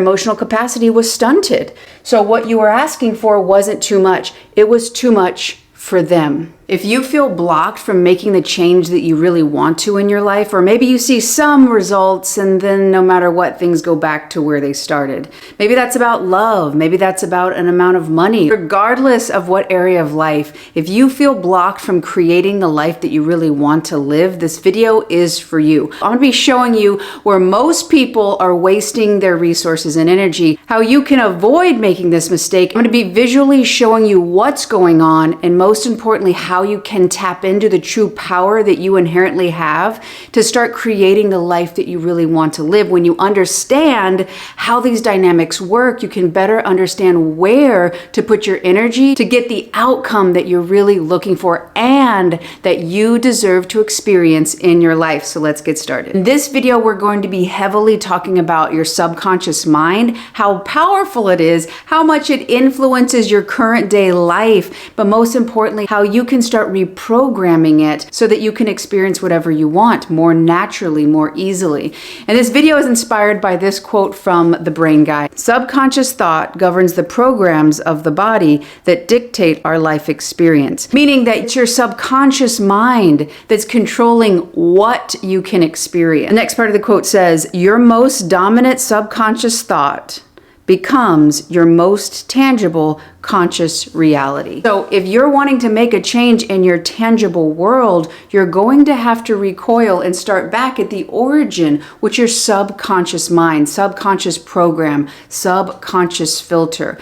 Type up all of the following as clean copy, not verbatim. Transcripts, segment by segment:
Emotional capacity was stunted. So what you were asking for wasn't too much. It was too much for them. If you feel blocked from making the change that you really want to in your life, or maybe you see some results and then no matter what, things go back to where they started. Maybe that's about love. Maybe that's about an amount of money. Regardless of what area of life, if you feel blocked from creating the life that you really want to live, this video is for you. I'm going to be showing you where most people are wasting their resources and energy, how you can avoid making this mistake. I'm going to be visually showing you what's going on, and most importantly, how you can tap into the true power that you inherently have to start creating the life that you really want to live. When you understand how these dynamics work, you can better understand where to put your energy to get the outcome that you're really looking for and that you deserve to experience in your life. So let's get started. In this video, we're going to be heavily talking about your subconscious mind, how powerful it is, how much it influences your current day life, but most importantly, how you can start reprogramming it so that you can experience whatever you want more naturally, more easily. And this video is inspired by this quote from The Brain Guy. Subconscious thought governs the programs of the body that dictate our life experience. Meaning that it's your subconscious mind that's controlling what you can experience. The next part of the quote says, your most dominant subconscious thought becomes your most tangible conscious reality. So if you're wanting to make a change in your tangible world, you're going to have to recoil and start back at the origin, which is your subconscious mind, subconscious program, subconscious filter.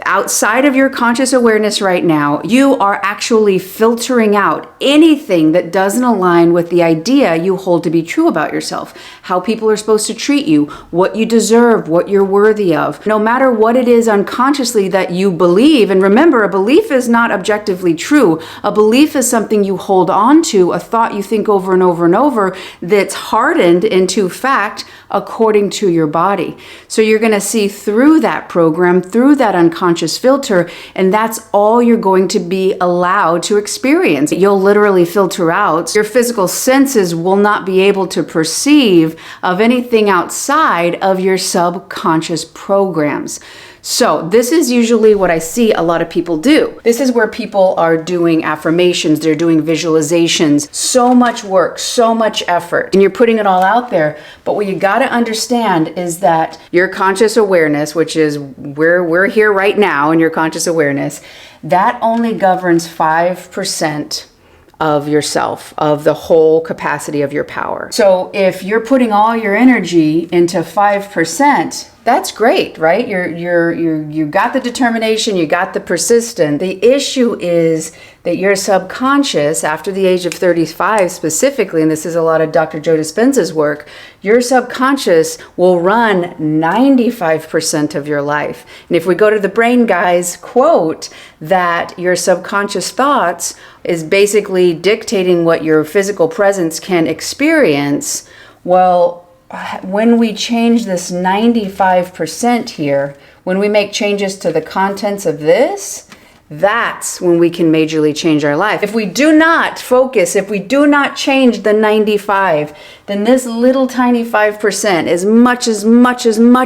Outside of your conscious awareness right now, you are actually filtering out anything that doesn't align with the idea you hold to be true about yourself, how people are supposed to treat you, what you deserve, what you're worthy of. No matter what it is unconsciously that you believe, and remember, a belief is not objectively true. A belief is something you hold on to, a thought you think over and over and over that's hardened into fact according to your body. So you're going to see through that program, through that unconscious filter, and that's all you're going to be allowed to experience. You'll literally filter out. Your physical senses will not be able to perceive of anything outside of your subconscious programs. So this is usually what I see a lot of people do. This is where people are doing affirmations, they're doing visualizations, so much work, so much effort, and you're putting it all out there. But what you got to understand is that your conscious awareness, which is where we're here right now in your conscious awareness, that only governs 5% of yourself, of the whole capacity of your power. So if you're putting all your energy into 5%, that's great, right? You got the determination, you got the persistence. The issue is that your subconscious, after the age of 35 specifically, and this is a lot of Dr. Joe Dispenza's work, your subconscious will run 95% of your life. And if we go to the Brain Guy's quote that your subconscious thoughts is basically dictating what your physical presence can experience, well, when we change this 95% here, when we make changes to the contents of this, that's when we can majorly change our life. If we do not focus, if we do not change the 95, then this little tiny 5%, as much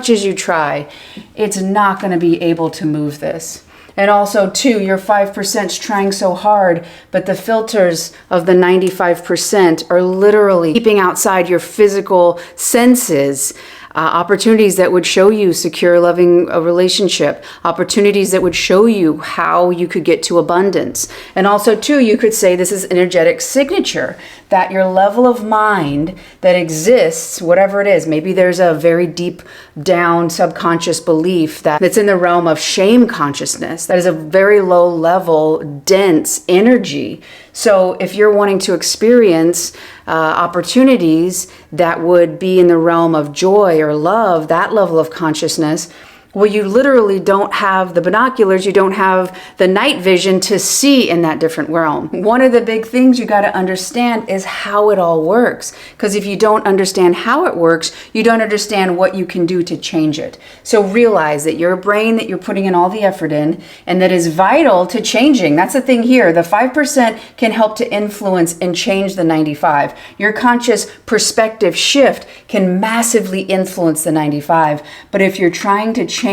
as you try, it's not going to be able to move this. And also, too, your 5% is trying so hard, but the filters of the 95% are literally keeping outside your physical senses. Opportunities that would show you secure, loving a relationship, opportunities that would show you how you could get to abundance. And also, too, you could say this is energetic signature, that your level of mind that exists, whatever it is, maybe there's a very deep down subconscious belief that's in the realm of shame consciousness. That is a very low level, dense energy. So if you're wanting to experience opportunities that would be in the realm of joy or love, that level of consciousness, Well, you literally don't have the binoculars, you don't have the night vision to see in that different realm. One of the big things you got to understand is how it all works. Because if you don't understand how it works, you don't understand what you can do to change it. So realize that your brain that you're putting in all the effort in and that is vital to changing. That's the thing here. The 5% can help to influence and change the 95. Your conscious perspective shift can massively influence the 95. But if you're trying to change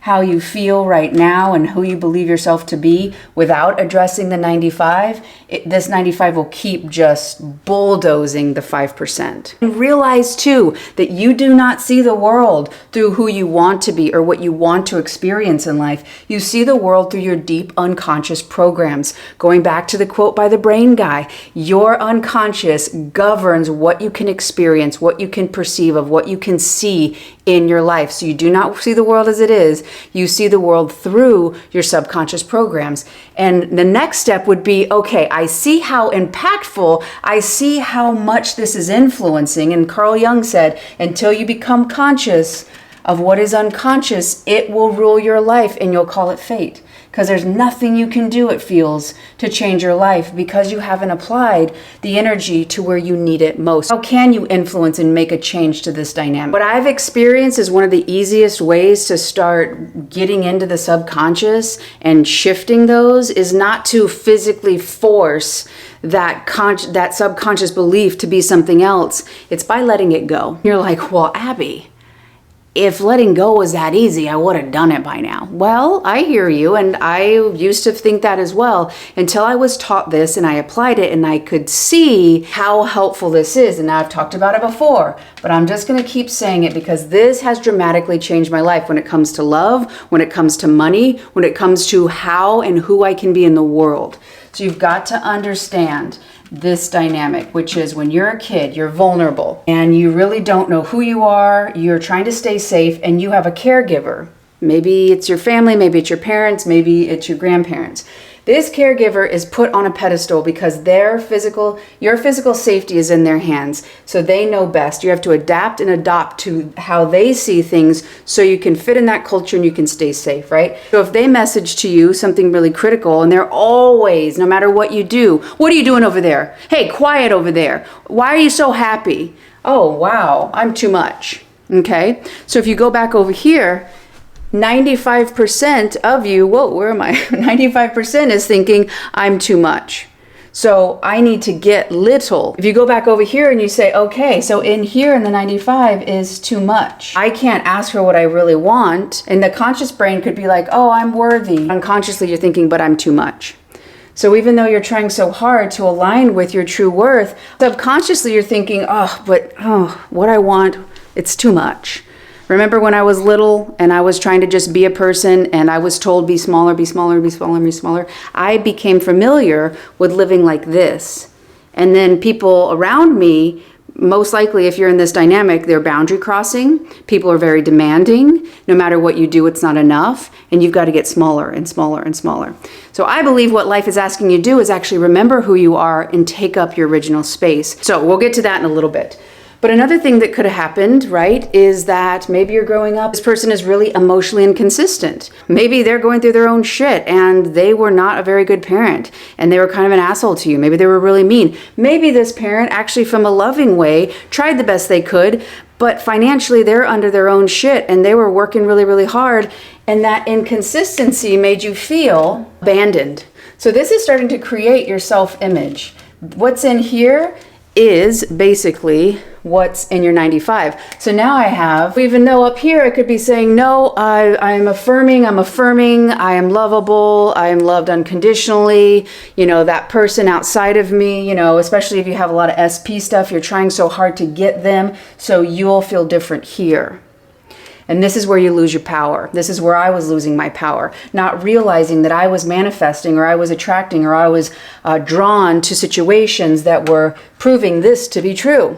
how you feel right now and who you believe yourself to be without addressing the 95, this 95 will keep just bulldozing the 5%. And realize too that you do not see the world through who you want to be or what you want to experience in life. You see the world through your deep unconscious programs. Going back to the quote by the brain guy, your unconscious governs what you can experience, what you can perceive of, what you can see in your life. So you do not see the world as it is. You see the world through your subconscious programs. And the next step would be, okay, I see how impactful, I see how much this is influencing. And Carl Jung said, until you become conscious of what is unconscious, it will rule your life and you'll call it fate. Because there's nothing you can do, it feels, to change your life because you haven't applied the energy to where you need it most. How can you influence and make a change to this dynamic? What I've experienced is one of the easiest ways to start getting into the subconscious and shifting those is not to physically force that subconscious belief to be something else. It's by letting it go. You're like, well, Abby, if letting go was that easy, I would have done it by now. Well, I hear you, and I used to think that as well until I was taught this and I applied it and I could see how helpful this is. And now I've talked about it before, but I'm just going to keep saying it because this has dramatically changed my life when it comes to love, when it comes to money, when it comes to how and who I can be in the world. So you've got to understand this dynamic, which is when you're a kid, you're vulnerable and you really don't know who you are, you're trying to stay safe, and you have a caregiver. Maybe it's your family, maybe it's your parents, maybe it's your grandparents. This caregiver is put on a pedestal because your physical safety is in their hands. So they know best. You have to adapt and adopt to how they see things so you can fit in that culture and you can stay safe, right? So if they message to you something really critical and they're always, no matter what you do, what are you doing over there? Hey, quiet over there. Why are you so happy? Oh, wow, I'm too much. Okay? So if you go back over here, 95% of you, whoa, where am I? 95% is thinking I'm too much. So I need to get little. If you go back over here and you say, okay, so in here in the 95 is too much. I can't ask for what I really want. And the conscious brain could be like, oh, I'm worthy. Unconsciously you're thinking, but I'm too much. So even though you're trying so hard to align with your true worth, subconsciously you're thinking, what I want, it's too much. Remember when I was little and I was trying to just be a person and I was told be smaller, be smaller, be smaller, be smaller. I became familiar with living like this. And then people around me, most likely if you're in this dynamic, they're boundary crossing. People are very demanding. No matter what you do, it's not enough. And you've got to get smaller and smaller and smaller. So I believe what life is asking you to do is actually remember who you are and take up your original space. So we'll get to that in a little bit. But another thing that could have happened, right, is that maybe you're growing up, this person is really emotionally inconsistent. Maybe they're going through their own shit and they were not a very good parent and they were kind of an asshole to you. Maybe they were really mean. Maybe this parent actually from a loving way tried the best they could, but financially they're under their own shit and they were working really, really hard. And that inconsistency made you feel abandoned. So this is starting to create your self-image. What's in here is basically what's in your 95. So now I have, even though up here it could be saying, no, I'm affirming, I am lovable, I am loved unconditionally, that person outside of me, especially if you have a lot of SP stuff, you're trying so hard to get them, so you'll feel different here. And this is where you lose your power. This is where I was losing my power, not realizing that I was manifesting or I was attracting or I was drawn to situations that were proving this to be true.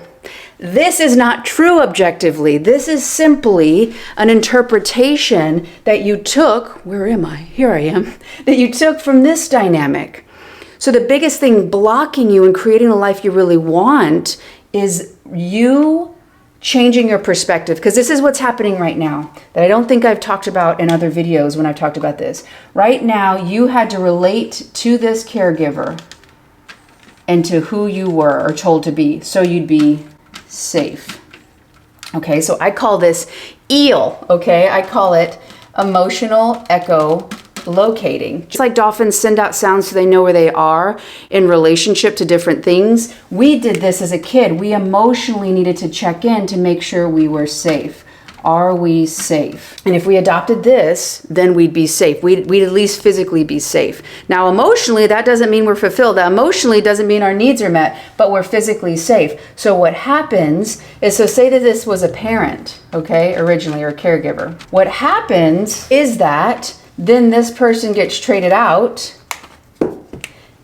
This is not true objectively. This is simply an interpretation that you took, where am I? Here I am, that you took from this dynamic. So the biggest thing blocking you in creating the life you really want is you changing your perspective, because this is what's happening right now that I don't think I've talked about in other videos when I've talked about this. Right now, you had to relate to this caregiver and to who you were or told to be, so you'd be safe. Okay, so I call this EEL, okay? I call it emotional echolocating. Just like dolphins send out sounds so they know where they are in relationship to different things, we did this as a kid. We emotionally needed to check in to make sure we were safe. Are we safe? And if we adopted this, then we'd be safe. We'd at least physically be safe. Now, emotionally, that doesn't mean we're fulfilled. That emotionally doesn't mean our needs are met, but we're physically safe. So what happens is, so say that this was a parent, okay, originally, or a caregiver. What happens is that then this person gets traded out,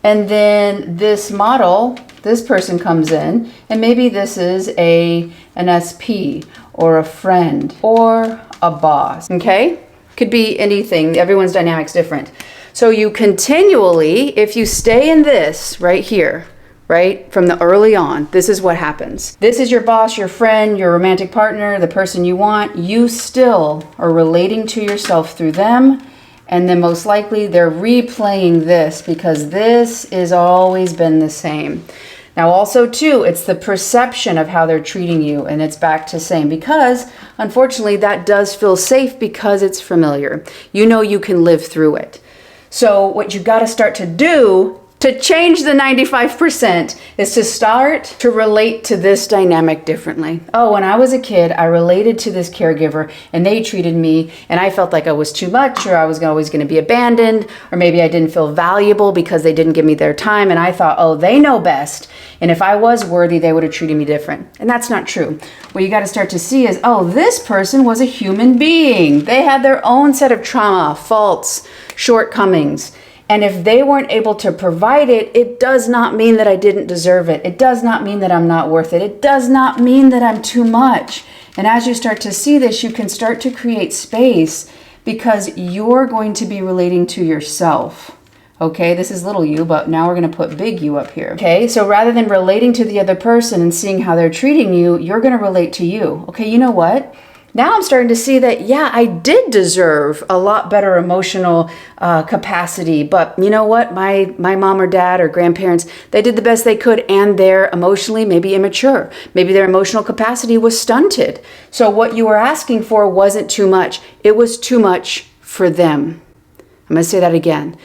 and then this model, this person comes in, and maybe this is an SP, or a friend, or a boss, okay? Could be anything. Everyone's dynamic's different. So you continually, if you stay in this right here, right, from the early on, this is what happens. This is your boss, your friend, your romantic partner, the person you want. You still are relating to yourself through them, and then most likely they're replaying this because this has always been the same. Now also too, it's the perception of how they're treating you, and it's back to same, because unfortunately that does feel safe because it's familiar. You know you can live through it. So what you got to start to do to change the 95% is to start to relate to this dynamic differently. Oh, when I was a kid, I related to this caregiver and they treated me and I felt like I was too much, or I was always going to be abandoned, or maybe I didn't feel valuable because they didn't give me their time, and I thought, oh, they know best. And if I was worthy, they would have treated me different. And that's not true. What you got to start to see is, oh, this person was a human being. They had their own set of trauma, faults, shortcomings. And if they weren't able to provide it, it does not mean that I didn't deserve it. It does not mean that I'm not worth it. It does not mean that I'm too much. And as you start to see this, you can start to create space because you're going to be relating to yourself. Okay, this is little you, but now we're going to put big you up here. Okay, so rather than relating to the other person and seeing how they're treating you, you're going to relate to you. Okay, you know what? Now I'm starting to see that, yeah, I did deserve a lot better emotional capacity, but you know what? My mom or dad or grandparents, they did the best they could, and they're emotionally maybe immature. Maybe their emotional capacity was stunted. So what you were asking for wasn't too much. It was too much for them. I'm going to say that again.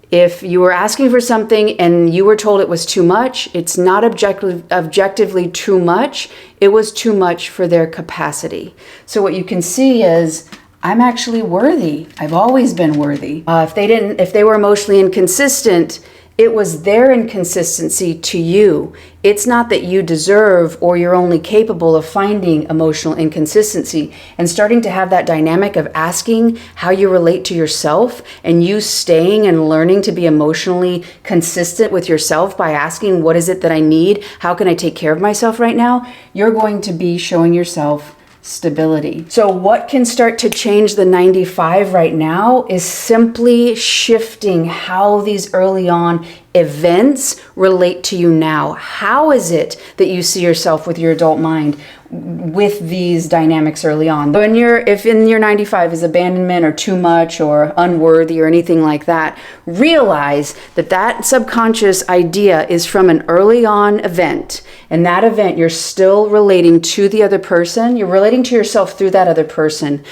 If you were asking for something and you were told it was too much, it's not objectively too much. It was too much for their capacity. So what you can see is, I'm actually worthy. I've always been worthy. If they were emotionally inconsistent, it was their inconsistency to you. It's not that you deserve or you're only capable of finding emotional inconsistency. And starting to have that dynamic of asking how you relate to yourself, and you staying and learning to be emotionally consistent with yourself by asking, what is it that I need? How can I take care of myself right now? You're going to be showing yourself stability. So what can start to change the 95 right now is simply shifting how these early on events relate to you now. How is it that you see yourself with your adult mind with these dynamics early on? If in your 95 is abandonment or too much or unworthy or anything like that, realize that that subconscious idea is from an early on event. And that event, you're still relating to the other person. You're relating to yourself through that other person.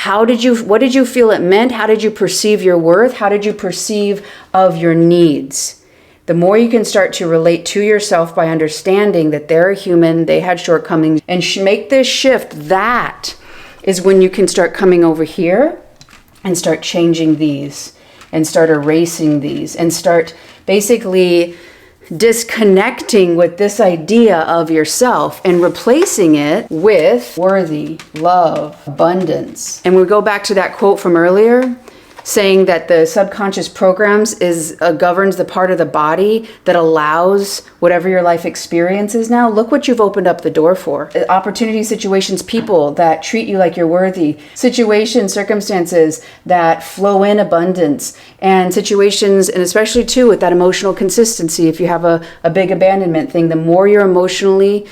What did you feel it meant? How did you perceive your worth? How did you perceive of your needs? The more you can start to relate to yourself by understanding that they're human, they had shortcomings, and make this shift, that is when you can start coming over here and start changing these and start erasing these and start basically disconnecting with this idea of yourself and replacing it with worthy, love, abundance. And we go back to that quote from earlier, saying that the subconscious programs governs the part of the body that allows whatever your life experience is now. Look what you've opened up the door for. Opportunities, situations, people that treat you like you're worthy. Situations, circumstances that flow in abundance. And situations, and especially too with that emotional consistency, if you have a big abandonment thing, the more you're emotionally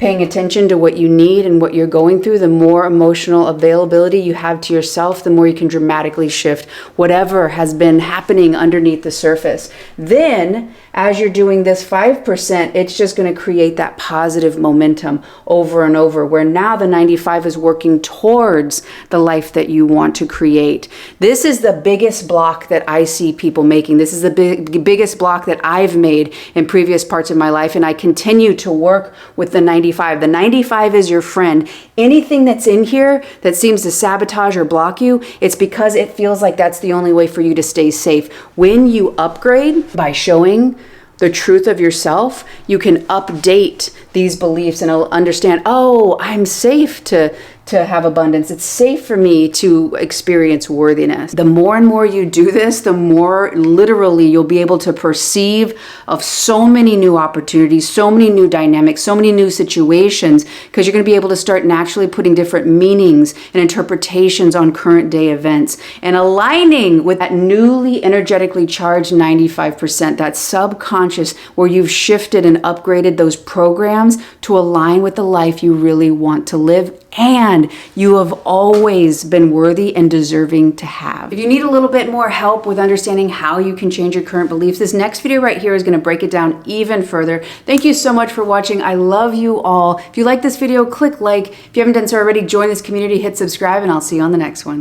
paying attention to what you need and what you're going through, the more emotional availability you have to yourself, the more you can dramatically shift whatever has been happening underneath the surface. Then, as you're doing this 5%, it's just going to create that positive momentum over and over, where now the 95 is working towards the life that you want to create. This is the biggest block that I see people making. This is the biggest block that I've made in previous parts of my life, and I continue to work with the 95. The 95 is your friend. Anything that's in here that seems to sabotage or block you, it's because it feels like that's the only way for you to stay safe. When you upgrade by showing the truth of yourself, you can update these beliefs and understand, oh, I'm safe to have abundance. It's safe for me to experience worthiness. The more and more you do this, the more literally you'll be able to perceive of so many new opportunities, so many new dynamics, so many new situations, because you're going to be able to start naturally putting different meanings and interpretations on current day events and aligning with that newly energetically charged 95%, that subconscious where you've shifted and upgraded those programs to align with the life you really want to live and you have always been worthy and deserving to have. If you need a little bit more help with understanding how you can change your current beliefs, this next video right here is going to break it down even further. Thank you so much for watching. I love you all. If you like this video, click like. If you haven't done so already, join this community, hit subscribe, and I'll see you on the next one.